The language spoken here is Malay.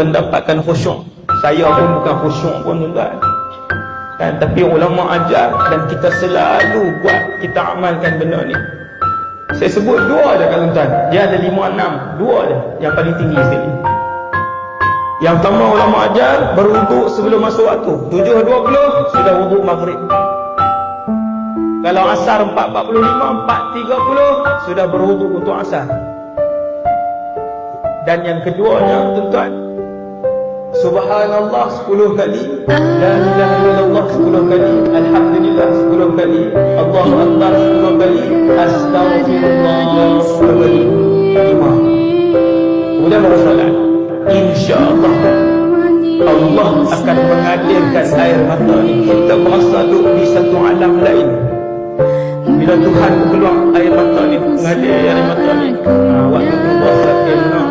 mendapatkan khusyuk. Saya pun bukan khusyuk pun tuan-tuan kan, tapi ulama ajar dan kita selalu buat, kita amalkan benda ni. Saya sebut dua je kan tuan-tuan, dia ada 5, 6, dua je yang paling tinggi sekali. Yang pertama ulama ajar berwuduk sebelum masuk waktu 7.20 sudah wuduk maghrib. Kalau asar 4.45, 4.30 sudah berwuduk untuk asar. Dan yang keduanya tuan-tuan, Subhanallah 10 kali, La ilaha illallah 10 kali, Alhamdulillah 10 kali, Allahu Akbar 10 kali, Astaghfirullah 10 kali. 5. Kemudian baru salat. InsyaAllah Allah akan mengalirkan air mata ni. Kita merasa duduk di satu alam lain. Bila Tuhan keluar air mata ni, mengalir air mata ni, waktu tu berasa kena